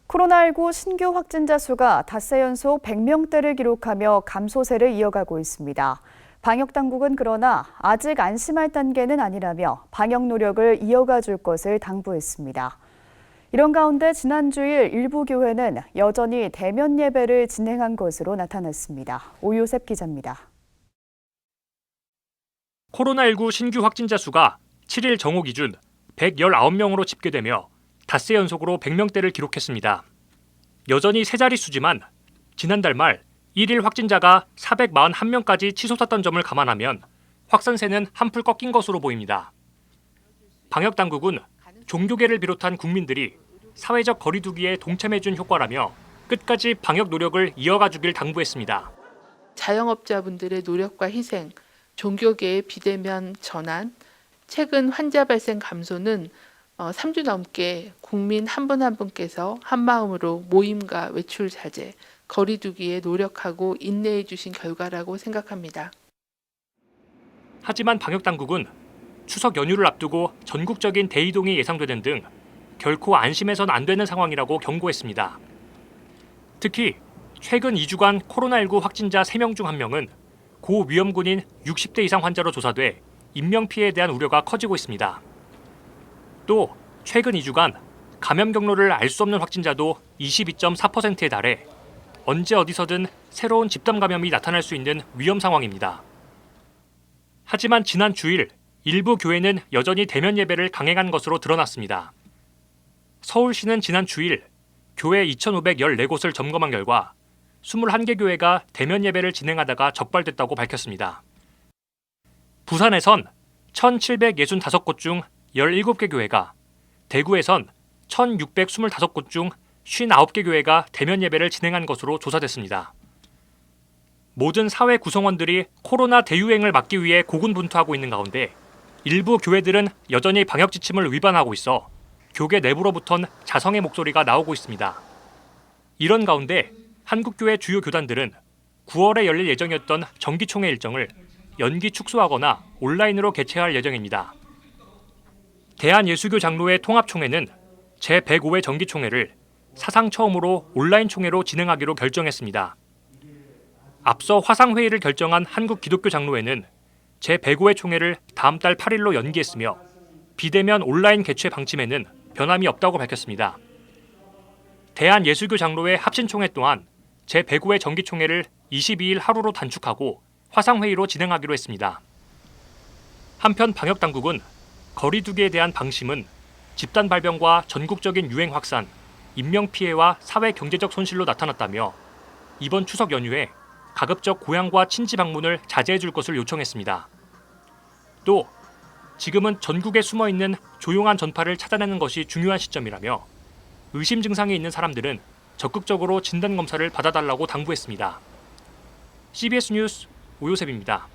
코로나19 신규 확진자 수가 닷새 연속 100명대를 기록하며 감소세를 이어가고 있습니다. 방역당국은 그러나 아직 안심할 단계는 아니라며 방역 노력을 이어가 줄 것을 당부했습니다. 이런 가운데 지난 주일 일부 교회는 여전히 대면 예배를 진행한 것으로 나타났습니다. 오요셉 기자입니다. 코로나19 신규 확진자 수가 7일 정오 기준 119명으로 집계되며 닷새 연속으로 100명대를 기록했습니다. 여전히 세 자릿수지만 지난달 말 1일 확진자가 441명까지 치솟았던 점을 감안하면 확산세는 한풀 꺾인 것으로 보입니다. 방역당국은 종교계를 비롯한 국민들이 사회적 거리 두기에 동참해준 효과라며 끝까지 방역 노력을 이어가 주길 당부했습니다. 자영업자분들의 노력과 희생, 종교계의 비대면 전환, 최근 환자 발생 감소는 3주 넘게 국민 한 분 한 분께서 한마음으로 모임과 외출 자제, 거리 두기에 노력하고 인내해 주신 결과라고 생각합니다. 하지만 방역당국은 추석 연휴를 앞두고 전국적인 대이동이 예상되는 등 결코 안심해선 안 되는 상황이라고 경고했습니다. 특히 최근 2주간 코로나19 확진자 3명 중 1명은 고위험군인 60대 이상 환자로 조사돼 인명피해에 대한 우려가 커지고 있습니다. 또 최근 2주간 감염 경로를 알 수 없는 확진자도 22.4%에 달해 언제 어디서든 새로운 집단 감염이 나타날 수 있는 위험 상황입니다. 하지만 지난 주일 일부 교회는 여전히 대면 예배를 강행한 것으로 드러났습니다. 서울시는 지난 주일 교회 2,514곳을 점검한 결과 21개 교회가 대면 예배를 진행하다가 적발됐다고 밝혔습니다. 부산에선 1,765곳 중 17개 교회가, 대구에선 1,625곳 중 59개 교회가 대면 예배를 진행한 것으로 조사됐습니다. 모든 사회 구성원들이 코로나 대유행을 막기 위해 고군분투하고 있는 가운데 일부 교회들은 여전히 방역 지침을 위반하고 있어 교계 내부로부턴 자성의 목소리가 나오고 있습니다. 이런 가운데 한국교회 주요 교단들은 9월에 열릴 예정이었던 정기총회 일정을 연기 축소하거나 온라인으로 개최할 예정입니다. 대한예수교 장로회 통합총회는 제105회 정기총회를 사상 처음으로 온라인 총회로 진행하기로 결정했습니다. 앞서 화상회의를 결정한 한국기독교 장로회는 제105회 총회를 다음 달 8일로 연기했으며 비대면 온라인 개최 방침에는 변함이 없다고 밝혔습니다. 대한예수교 장로회 합신총회 또한 제105회 정기총회를 22일 하루로 단축하고 화상회의로 진행하기로 했습니다. 한편 방역당국은 거리 두기에 대한 방침은 집단 발병과 전국적인 유행 확산, 인명피해와 사회 경제적 손실로 나타났다며 이번 추석 연휴에 가급적 고향과 친지 방문을 자제해 줄 것을 요청했습니다. 또 지금은 전국에 숨어있는 조용한 전파를 찾아내는 것이 중요한 시점이라며 의심 증상이 있는 사람들은 적극적으로 진단검사를 받아달라고 당부했습니다. CBS 뉴스 오요셉입니다.